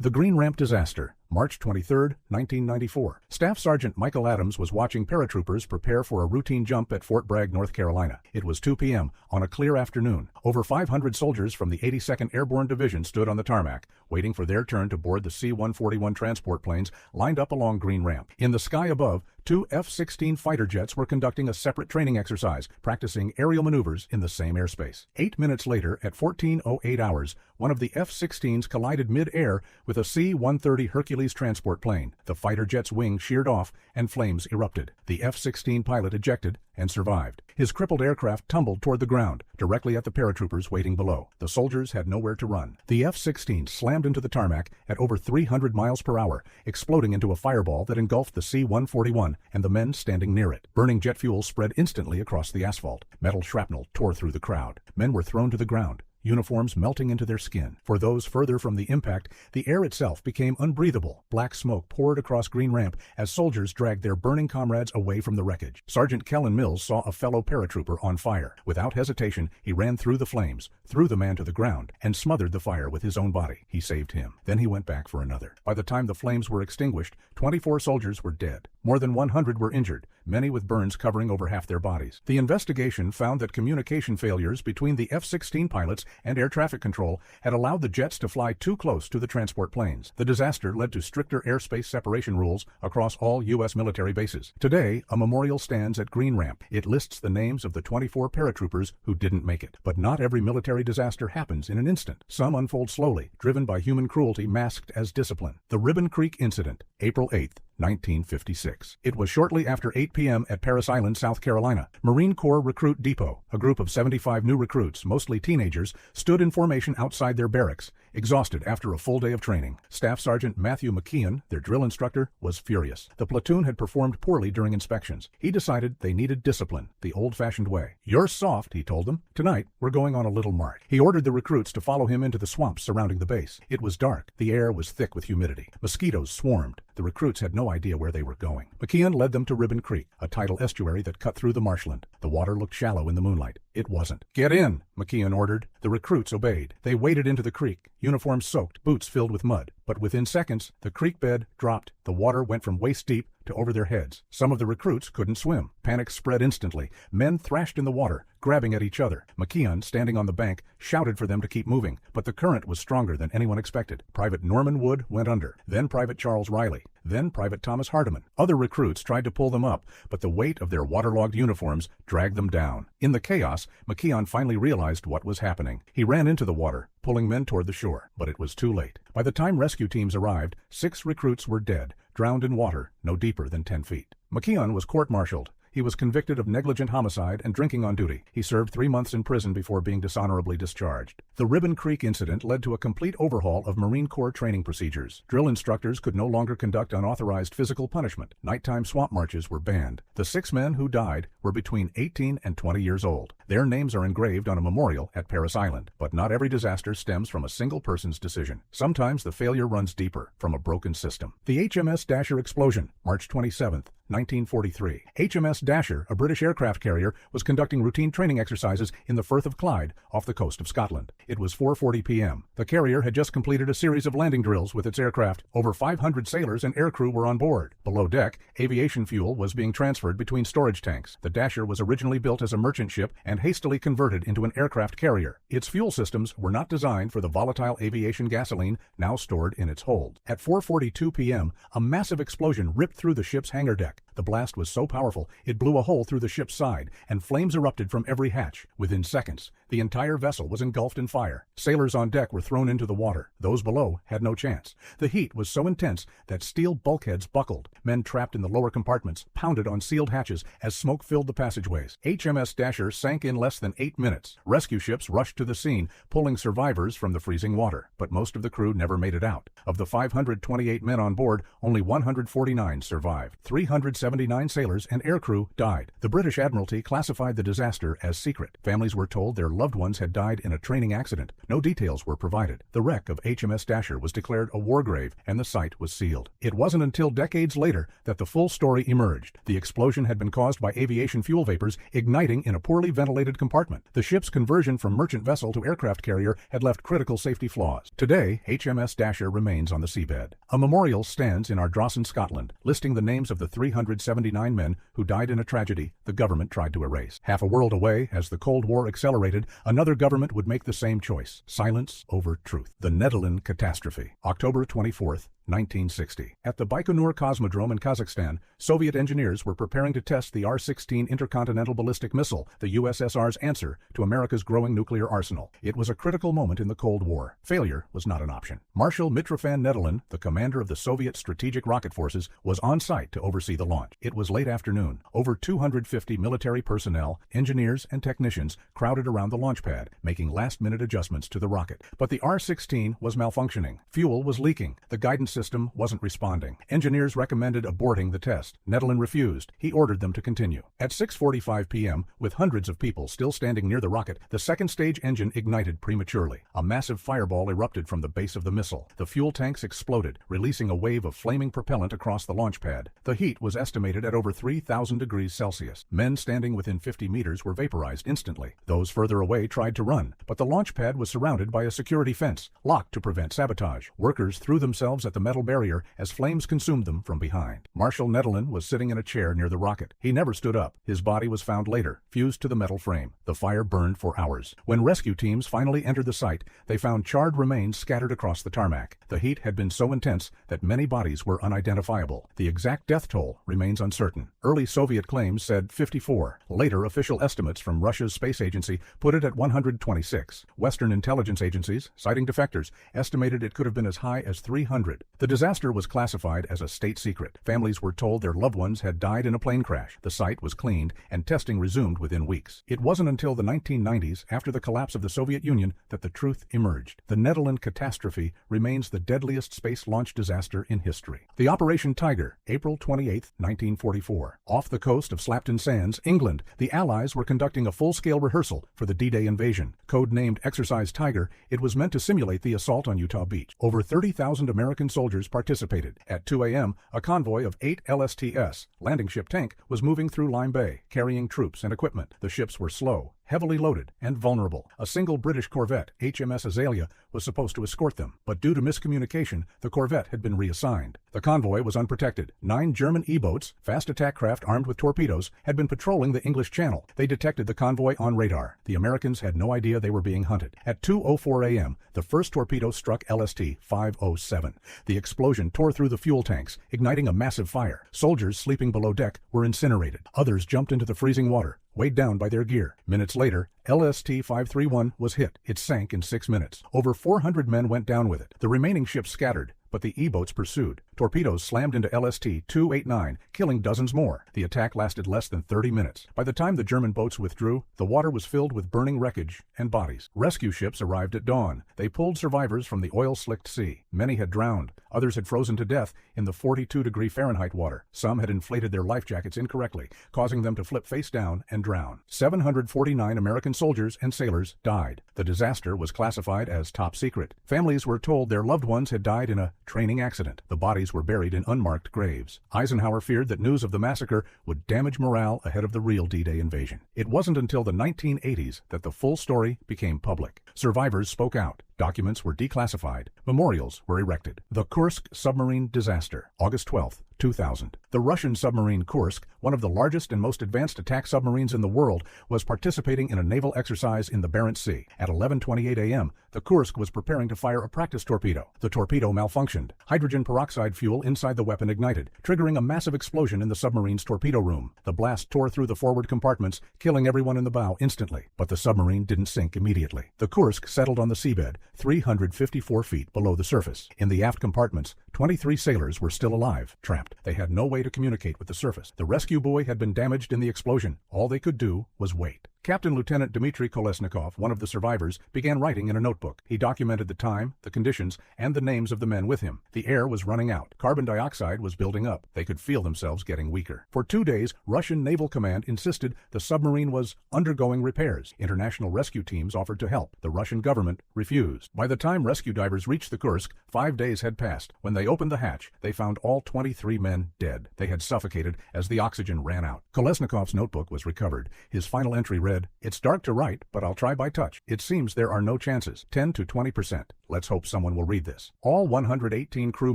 The Green Ramp Disaster, March 23, 1994. Staff Sergeant Michael Adams was watching paratroopers prepare for a routine jump at Fort Bragg, North Carolina. It was 2 p.m. on a clear afternoon. Over 500 soldiers from the 82nd Airborne Division stood on the tarmac, waiting for their turn to board the C-141 transport planes lined up along Green Ramp. In the sky above, 2 F-16 fighter jets were conducting a separate training exercise, practicing aerial maneuvers in the same airspace. 8 minutes later, at 14:08 hours, one of the F-16s collided mid-air with a C-130 Hercules transport plane. The fighter jet's wing sheared off and flames erupted. The F-16 pilot ejected and survived. His crippled aircraft tumbled toward the ground, directly at the paratroopers waiting below. The soldiers had nowhere to run. The F-16 slammed into the tarmac at over 300 miles per hour, exploding into a fireball that engulfed the C-141 and the men standing near it. Burning jet fuel spread instantly across the asphalt. Metal shrapnel tore through the crowd. Men were thrown to the ground, uniforms melting into their skin. For those further from the impact, the air itself became unbreathable. Black smoke poured across Green Ramp as soldiers dragged their burning comrades away from the wreckage. Sergeant Kellen Mills saw a fellow paratrooper on fire. Without hesitation, he ran through the flames, threw the man to the ground, and smothered the fire with his own body. He saved him. Then he went back for another. By the time the flames were extinguished, 24 soldiers were dead. More than 100 were injured, many with burns covering over half their bodies. The investigation found that communication failures between the F-16 pilots and air traffic control had allowed the jets to fly too close to the transport planes. The disaster led to stricter airspace separation rules across all U.S. military bases. Today, a memorial stands at Green Ramp. It lists the names of the 24 paratroopers who didn't make it. But not every military disaster happens in an instant. Some unfold slowly, driven by human cruelty masked as discipline. The Ribbon Creek Incident, April 8, 1956. It was shortly after 8 p.m. at Parris Island, South Carolina. Marine Corps Recruit Depot, a group of 75 new recruits, mostly teenagers, stood in formation outside their barracks, exhausted after a full day of training. Staff Sergeant Matthew McKeon, their drill instructor, was furious. The platoon had performed poorly during inspections. He decided they needed discipline, the old-fashioned way. "You're soft," he told them. "Tonight, we're going on a little march." He ordered the recruits to follow him into the swamps surrounding the base. It was dark. The air was thick with humidity. Mosquitoes swarmed. The recruits had no idea where they were going. McKeon led them to Ribbon Creek, a tidal estuary that cut through the marshland. The water looked shallow in the moonlight. It wasn't. "Get in," McKeon ordered. The recruits obeyed. They waded into the creek, uniforms soaked, boots filled with mud. But within seconds, the creek bed dropped. The water went from waist deep to over their heads. Some of the recruits couldn't swim. Panic spread instantly. Men thrashed in the water, grabbing at each other. McKeon, standing on the bank, shouted for them to keep moving, but the current was stronger than anyone expected. Private Norman Wood went under, then Private Charles Riley, then Private Thomas Hardiman. Other recruits tried to pull them up, but the weight of their waterlogged uniforms dragged them down. In the chaos, McKeon finally realized what was happening. He ran into the water, pulling men toward the shore, but it was too late. By the time rescue teams arrived, 6 recruits were dead, drowned in water no deeper than 10 feet. McKeon was court-martialed. He was convicted of negligent homicide and drinking on duty. He served 3 months in prison before being dishonorably discharged. The Ribbon Creek incident led to a complete overhaul of Marine Corps training procedures. Drill instructors could no longer conduct unauthorized physical punishment. Nighttime swamp marches were banned. The 6 men who died were between 18 and 20 years old. Their names are engraved on a memorial at Parris Island. But not every disaster stems from a single person's decision. Sometimes the failure runs deeper, from a broken system. The HMS Dasher Explosion, March 27, 1943. HMS Dasher, a British aircraft carrier, was conducting routine training exercises in the Firth of Clyde, off the coast of Scotland. It was 4:40 p.m. The carrier had just completed a series of landing drills with its aircraft. Over 500 sailors and aircrew were on board. Below deck, aviation fuel was being transferred between storage tanks. The Dasher was originally built as a merchant ship and hastily converted into an aircraft carrier. Its fuel systems were not designed for the volatile aviation gasoline now stored in its hold. At 4:42 p.m., a massive explosion ripped through the ship's hangar deck. The blast was so powerful, it blew a hole through the ship's side, and flames erupted from every hatch. Within seconds, the entire vessel was engulfed in fire. Sailors on deck were thrown into the water. Those below had no chance. The heat was so intense that steel bulkheads buckled. Men trapped in the lower compartments pounded on sealed hatches as smoke filled the passageways. HMS Dasher sank in less than 8 minutes. Rescue ships rushed to the scene, pulling survivors from the freezing water. But most of the crew never made it out. Of the 528 men on board, only 149 survived. 370 79 sailors and aircrew died. The British Admiralty classified the disaster as secret. Families were told their loved ones had died in a training accident. No details were provided. The wreck of HMS Dasher was declared a war grave, and the site was sealed. It wasn't until decades later that the full story emerged. The explosion had been caused by aviation fuel vapors igniting in a poorly ventilated compartment. The ship's conversion from merchant vessel to aircraft carrier had left critical safety flaws. Today, HMS Dasher remains on the seabed. A memorial stands in Ardrossan, Scotland, listing the names of the 379 men who died in a tragedy the government tried to erase. Half a world away, as the Cold War accelerated, another government would make the same choice: silence over truth. The Nedelin Catastrophe, October 24, 1960. At the Baikonur Cosmodrome in Kazakhstan, Soviet engineers were preparing to test the R-16 intercontinental ballistic missile, the USSR's answer to America's growing nuclear arsenal. It was a critical moment in the Cold War. Failure was not an option. Marshal Mitrofan Nedelin, the commander of the Soviet strategic rocket forces, was on site to oversee the launch. It was late afternoon. Over 250 military personnel, engineers, and technicians crowded around the launch pad, making last-minute adjustments to the rocket. But the R-16 was malfunctioning. Fuel was leaking. The guidance system wasn't responding. Engineers recommended aborting the test. Nedelin refused. He ordered them to continue. At 6:45 p.m., with hundreds of people still standing near the rocket, the second stage engine ignited prematurely. A massive fireball erupted from the base of the missile. The fuel tanks exploded, releasing a wave of flaming propellant across the launch pad. The heat was estimated at over 3,000 degrees Celsius. Men standing within 50 meters were vaporized instantly. Those further away tried to run, but the launch pad was surrounded by a security fence, locked to prevent sabotage. Workers threw themselves at the metal barrier as flames consumed them from behind. Marshal Nedelin was sitting in a chair near the rocket. He never stood up. His body was found later, fused to the metal frame. The fire burned for hours. When rescue teams finally entered the site, they found charred remains scattered across the tarmac. The heat had been so intense that many bodies were unidentifiable. The exact death toll remains uncertain. Early Soviet claims said 54. Later, official estimates from Russia's space agency put it at 126. Western intelligence agencies, citing defectors, estimated it could have been as high as 300. The disaster was classified as a state secret. Families were told their loved ones had died in a plane crash. The site was cleaned, and testing resumed within weeks. It wasn't until the 1990s, after the collapse of the Soviet Union, that the truth emerged. The Nedelin Catastrophe remains the deadliest space launch disaster in history. The Operation Tiger, April 28, 1944. Off the coast of Slapton Sands, England, the Allies were conducting a full-scale rehearsal for the D-Day invasion. Code-named Exercise Tiger, it was meant to simulate the assault on Utah Beach. Over 30,000 American soldiers participated. At 2 a.m., a convoy of 8 LSTS, landing ship tank, was moving through Lime Bay, carrying troops and equipment. The ships were slow, heavily loaded, and vulnerable. A single British corvette, HMS Azalea, was supposed to escort them, but due to miscommunication, the corvette had been reassigned. The convoy was unprotected. 9 German E-boats, fast attack craft armed with torpedoes, had been patrolling the English Channel. They detected the convoy on radar. The Americans had no idea they were being hunted. At 2:04 a.m., the first torpedo struck LST-507. The explosion tore through the fuel tanks, igniting a massive fire. Soldiers sleeping below deck were incinerated. Others jumped into the freezing water, weighed down by their gear. Minutes later, LST-531 was hit. It sank in 6 minutes. Over 400 men went down with it. The remaining ships scattered, but the E-boats pursued. Torpedoes slammed into LST-289, killing dozens more. The attack lasted less than 30 minutes. By the time the German boats withdrew, the water was filled with burning wreckage and bodies. Rescue ships arrived at dawn. They pulled survivors from the oil-slicked sea. Many had drowned. Others had frozen to death in the 42-degree Fahrenheit water. Some had inflated their life jackets incorrectly, causing them to flip face down and drown. 749 American soldiers and sailors died. The disaster was classified as top secret. Families were told their loved ones had died in a training accident. The bodies were buried in unmarked graves. Eisenhower feared that news of the massacre would damage morale ahead of the real D-Day invasion. It wasn't until the 1980s that the full story became public. Survivors spoke out. Documents were declassified. Memorials were erected. The Kursk submarine disaster, August 12, 2000. The Russian submarine Kursk, one of the largest and most advanced attack submarines in the world, was participating in a naval exercise in the Barents Sea. At 11:28 a.m., the Kursk was preparing to fire a practice torpedo. The torpedo malfunctioned. Hydrogen peroxide fuel inside the weapon ignited, triggering a massive explosion in the submarine's torpedo room. The blast tore through the forward compartments, killing everyone in the bow instantly. But the submarine didn't sink immediately. The Kursk settled on the seabed, 354 feet below the surface. In the aft compartments, 23 sailors were still alive, trapped. They had no way to communicate with the surface. The rescue buoy had been damaged in the explosion. All they could do was wait. Captain Lieutenant Dmitry Kolesnikov, one of the survivors, began writing in a notebook. He documented the time, the conditions, and the names of the men with him. The air was running out. Carbon dioxide was building up. They could feel themselves getting weaker. For 2 days, Russian Naval Command insisted the submarine was undergoing repairs. International rescue teams offered to help. The Russian government refused. By the time rescue divers reached the Kursk, 5 days had passed. When they opened the hatch, they found all 23 men dead. They had suffocated as the oxygen ran out. Kolesnikov's notebook was recovered. His final entry read, "It's dark to write, but I'll try by touch. It seems there are no chances. 10 to 20%. Let's hope someone will read this." All 118 crew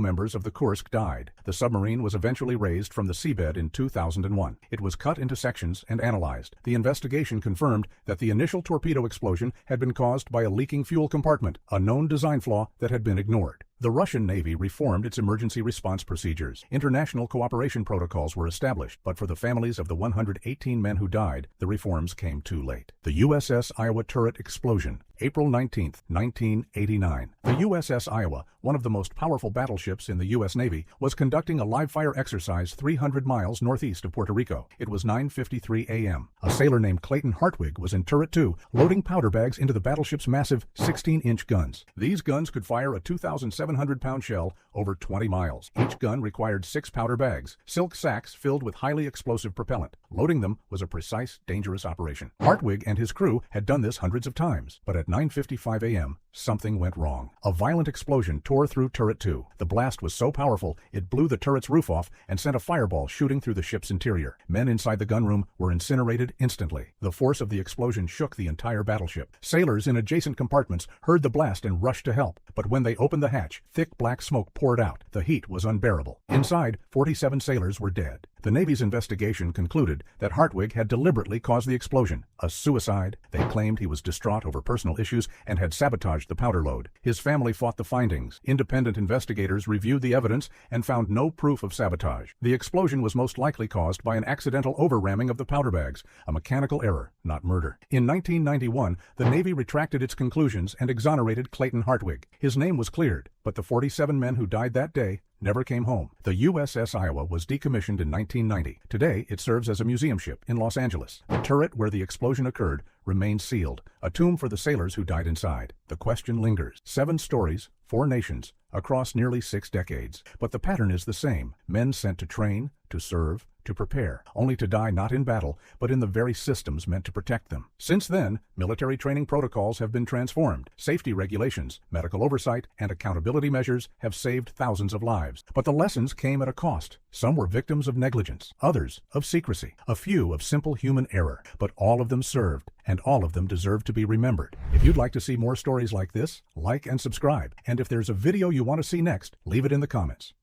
members of the Kursk died. The submarine was eventually raised from the seabed in 2001. It was cut into sections and analyzed. The investigation confirmed that the initial torpedo explosion had been caused by a leaking fuel compartment, a known design flaw that had been ignored. The Russian Navy reformed its emergency response procedures. International cooperation protocols were established, but for the families of the 118 men who died, the reforms came too late. The USS Iowa turret explosion, April 19, 1989. The USS Iowa, one of the most powerful battleships in the U.S. Navy, was conducting a live-fire exercise 300 miles northeast of Puerto Rico. It was 9:53 a.m. A sailor named Clayton Hartwig was in Turret 2, loading powder bags into the battleship's massive 16-inch guns. These guns could fire a 2,700-pound shell over 20 miles. Each gun required 6 powder bags, silk sacks filled with highly explosive propellant. Loading them was a precise, dangerous operation. Hartwig and his crew had done this hundreds of times, but at 9:55 a.m., something went wrong. A violent explosion tore through Turret 2. The blast was so powerful, it blew the turret's roof off and sent a fireball shooting through the ship's interior. Men inside the gunroom were incinerated instantly. The force of the explosion shook the entire battleship. Sailors in adjacent compartments heard the blast and rushed to help, but when they opened the hatch, thick black smoke poured out. The heat was unbearable. Inside, 47 sailors were dead. The Navy's investigation concluded that Hartwig had deliberately caused the explosion. A suicide. They claimed he was distraught over personal issues and had sabotaged the powder load. His family fought the findings. Independent investigators reviewed the evidence and found no proof of sabotage. The explosion was most likely caused by an accidental overramming of the powder bags, a mechanical error, not murder. In 1991, the Navy retracted its conclusions and exonerated Clayton Hartwig. His name was cleared, but the 47 men who died that day never came home. The USS Iowa was decommissioned in 1990. Today, it serves as a museum ship in Los Angeles. The turret where the explosion occurred remains sealed, a tomb for the sailors who died inside. The question lingers. 7 stories, 4 nations, across nearly 6 decades. But the pattern is the same. Men sent to train, to serve, to prepare, only to die not in battle, but in the very systems meant to protect them. Since then, military training protocols have been transformed. Safety regulations, medical oversight, and accountability measures have saved thousands of lives. But the lessons came at a cost. Some were victims of negligence, others of secrecy, a few of simple human error, but all of them served, and all of them deserve to be remembered. If you'd like to see more stories like this, like and subscribe. And if there's a video you want to see next, leave it in the comments.